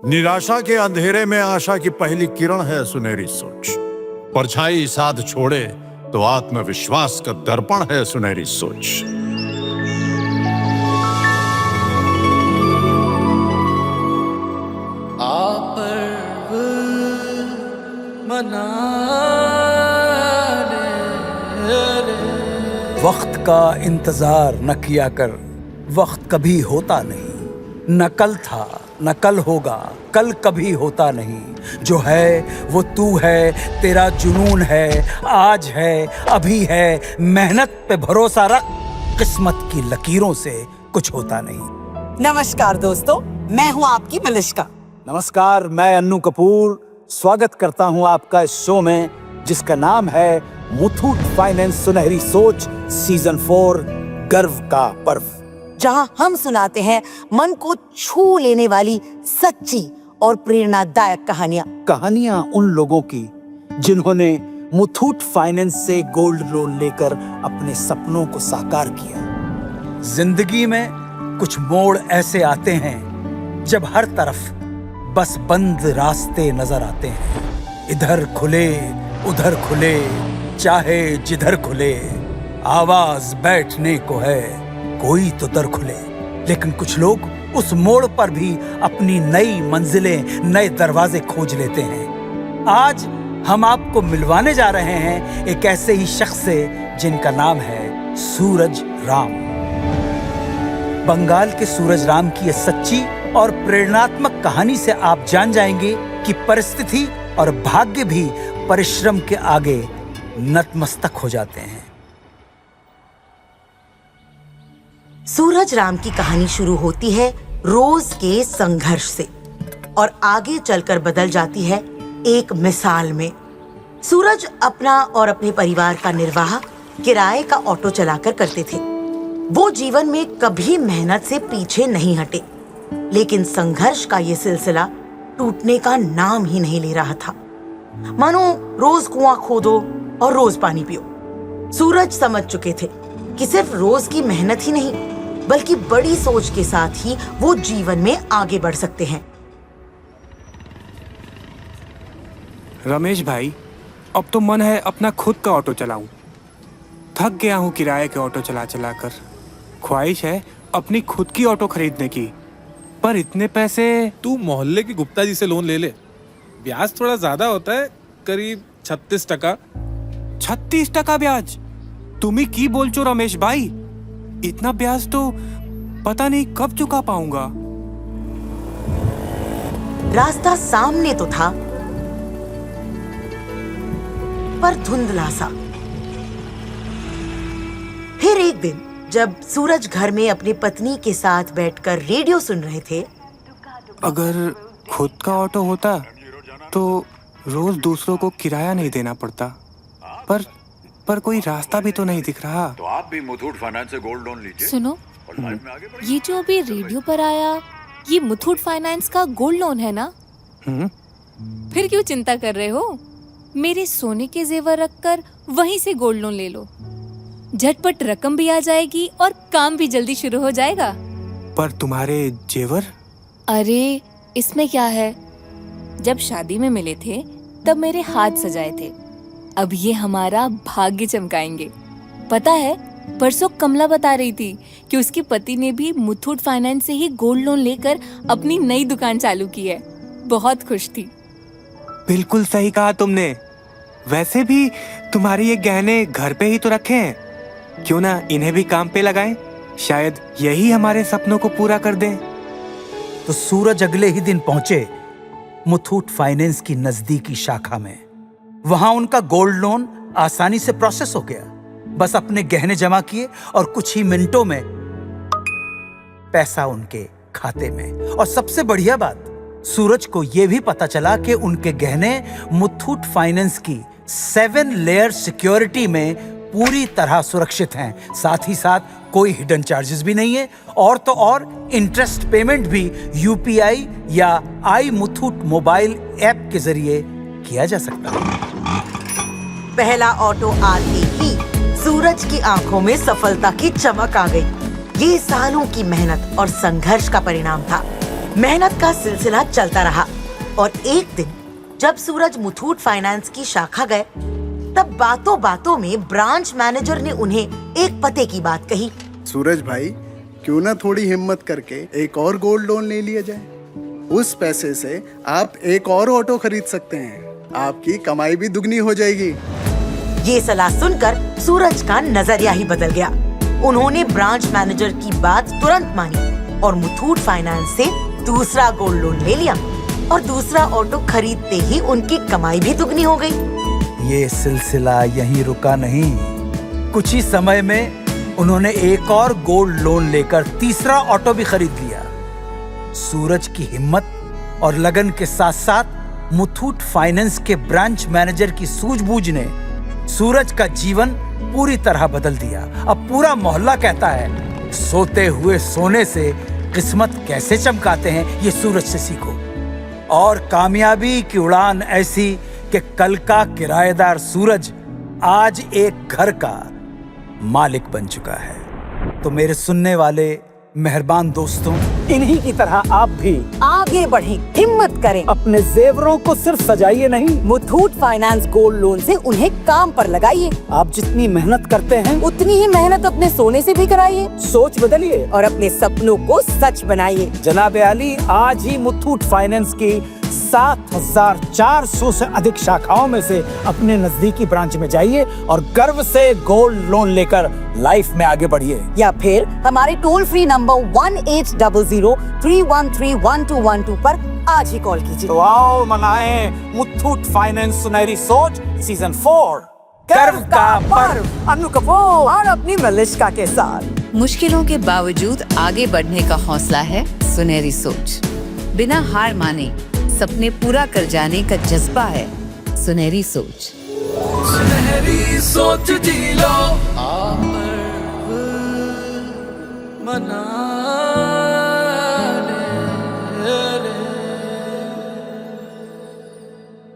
निराशा के अंधेरे में आशा की पहली किरण है सुनहरी सोच। परछाई साथ छोड़े तो आत्मविश्वास का दर्पण है सुनहरी सोच। वक्त का इंतजार न किया कर, वक्त कभी होता नहीं। न कल था न कल होगा, कल कभी होता नहीं। जो है वो तू है, तेरा जुनून है, आज है, अभी है। मेहनत पे भरोसा रख, किस्मत की लकीरों से कुछ होता नहीं। नमस्कार दोस्तों, मैं हूँ आपकी मलिश्का। नमस्कार, मैं अन्नू कपूर स्वागत करता हूँ आपका इस शो में जिसका नाम है मुथूट फाइनेंस सुनहरी सोच सीजन 4 गर्व का पर्व, जहाँ हम सुनाते हैं मन को छू लेने वाली सच्ची और प्रेरणादायक कहानियां उन लोगों की जिन्होंने मुथूट फाइनेंस से गोल्ड लोन लेकर अपने सपनों को साकार किया। जिंदगी में कुछ मोड़ ऐसे आते हैं जब हर तरफ बस बंद रास्ते नजर आते हैं। इधर खुले उधर खुले, चाहे जिधर खुले, आवाज बैठने को है, कोई तो दर खुले। लेकिन कुछ लोग उस मोड़ पर भी अपनी नई मंजिलें, नए दरवाजे खोज लेते हैं। आज हम आपको मिलवाने जा रहे हैं एक ऐसे ही शख्स से जिनका नाम है सूरज राम। बंगाल के सूरज राम की ये सच्ची और प्रेरणात्मक कहानी से आप जान जाएंगे कि परिस्थिति और भाग्य भी परिश्रम के आगे नतमस्तक हो जाते हैं। सूरज राम की कहानी शुरू होती है रोज के संघर्ष से और आगे चलकर बदल जाती है एक मिसाल में। सूरज अपना और अपने परिवार का निर्वाह किराए का ऑटो चलाकर करते थे। वो जीवन में कभी मेहनत से पीछे नहीं हटे, लेकिन संघर्ष का ये सिलसिला टूटने का नाम ही नहीं ले रहा था। मानो रोज कुआं खोदो और रोज पानी पियो। सूरज समझ चुके थे कि सिर्फ रोज की मेहनत ही नहीं, बल्कि बड़ी सोच के साथ ही वो जीवन में आगे बढ़ सकते हैं। रमेश भाई, अब तो मन है अपना खुद का ऑटो चलाऊं। थक गया हूँ किराए के ऑटो चला चला कर। ख्वाहिश है अपनी खुद की ऑटो खरीदने की, पर इतने पैसे। तू मोहल्ले की गुप्ता जी से लोन ले ले। ब्याज थोड़ा ज्यादा होता है, करीब 36%। 36% ब्याज? तुम्ही की बोल चो रमेश भाई, इतना ब्याज तो पता नहीं कब चुका पाऊंगा। रास्ता सामने तो था, पर धुंधला सा। फिर एक दिन जब सूरज घर में अपनी पत्नी के साथ बैठकर रेडियो सुन रहे थे, अगर खुद का ऑटो होता तो रोज दूसरों को किराया नहीं देना पड़ता, पर कोई रास्ता भी तो नहीं दिख रहा। तो आप भी मुथूट फाइनेंस से गोल्ड लोन लीजिए। सुनो, ये जो अभी रेडियो पर आया, ये मुथूट फाइनेंस का गोल्ड लोन है ना? फिर क्यों चिंता कर रहे हो? मेरे सोने के जेवर रखकर वहीं से गोल्ड लोन ले लो। झटपट रकम भी आ जाएगी और काम भी जल्दी शुरू हो जाएगा। पर तुम्हारे जेवर? अरे इसमें क्या है, जब शादी में मिले थे तब मेरे हाथ सजाए थे, अब ये हमारा भाग्य चमकाएंगे। पता है, परसों कमला बता रही थी कि उसके पति ने भी मुथूट फाइनेंस से ही गोल्ड लोन लेकर अपनी नई दुकान चालू की है। बहुत खुश थी। बिल्कुल सही कहा तुमने। वैसे भी तुम्हारे ये गहने घर पे ही तो रखे हैं, क्यों ना इन्हें भी काम पे लगाएं? शायद यही हमारे सपनों को पूरा कर दें। तो सूरज अगले ही दिन पहुंचे मुथूट फाइनेंस की नजदीकी शाखा में। वहां उनका गोल्ड लोन आसानी से प्रोसेस हो गया। बस अपने गहने जमा किए और कुछ ही मिनटों में पैसा उनके खाते में। और सबसे बढ़िया बात, सूरज को यह भी पता चला कि उनके गहने मुथूट फाइनेंस की 7 लेयर सिक्योरिटी में पूरी तरह सुरक्षित हैं। साथ ही साथ कोई हिडन चार्जेस भी नहीं है, और तो और इंटरेस्ट पेमेंट भी यूपीआई या आई मुथूट मोबाइल ऐप के जरिए किया जा सकता है। पहला ऑटो आते ही सूरज की आंखों में सफलता की चमक आ गई। ये सालों की मेहनत और संघर्ष का परिणाम था। मेहनत का सिलसिला चलता रहा और एक दिन जब सूरज मुथूट फाइनेंस की शाखा गए, तब बातों बातों में ब्रांच मैनेजर ने उन्हें एक पते की बात कही। सूरज भाई, क्यों ना थोड़ी हिम्मत करके एक और गोल्ड लोन ले लिया जाए। उस पैसे से आप एक और ऑटो खरीद सकते हैं, आपकी कमाई भी दुगनी हो जाएगी। ये सलाह सुनकर सूरज का नजरिया ही बदल गया। उन्होंने ब्रांच मैनेजर की बात तुरंत मानी और मुथूट फाइनेंस से दूसरा गोल्ड लोन ले लिया और दूसरा ऑटो खरीदते ही उनकी कमाई भी दुगनी हो गई। ये सिलसिला यहीं रुका नहीं। कुछ ही समय में उन्होंने एक और गोल्ड लोन लेकर तीसरा ऑटो भी खरीद लिया। सूरज की हिम्मत और लगन के साथ साथ मुथूट फाइनेंस के ब्रांच मैनेजर की सूझबूझ ने सूरज का जीवन पूरी तरह बदल दिया। अब पूरा मोहल्ला कहता है, सोते हुए सोने से किस्मत कैसे चमकाते हैं, ये सूरज से सीखो। और कामयाबी की उड़ान ऐसी कि कल का किराएदार सूरज आज एक घर का मालिक बन चुका है। तो मेरे सुनने वाले मेहरबान दोस्तों, इन्हीं की तरह आप भी आगे बढ़ें, हिम्मत करें, अपने जेवरों को सिर्फ सजाइए नहीं, मुथूट फाइनेंस गोल्ड लोन से उन्हें काम पर लगाइए। आप जितनी मेहनत करते हैं उतनी ही मेहनत अपने सोने से भी कराइए सोच बदलिए और अपने सपनों को सच बनाइए। जनाब आली, आज ही मुथूट फाइनेंस की 7,400 से अधिक शाखाओं में से अपने नजदीकी ब्रांच में जाइए और गर्व से गोल्ड लोन लेकर लाइफ में आगे बढ़िए। या फिर हमारे टोल फ्री नंबर 1800-313-1212 पर आज ही कॉल कीजिए। तो आओ मनाएं मुथूट फाइनेंस सुनहरी सोच सीजन 4, गर्व का पर्व। अनु कपूर और अपनी मलिश्का के साथ। मुश्किलों के बावजूद आगे बढ़ने का हौसला है सुनहरी सोच। बिना हार माने सपने पूरा कर जाने का जज्बा है सुनहरी सोच। सुनहरी सोच जी लो, मना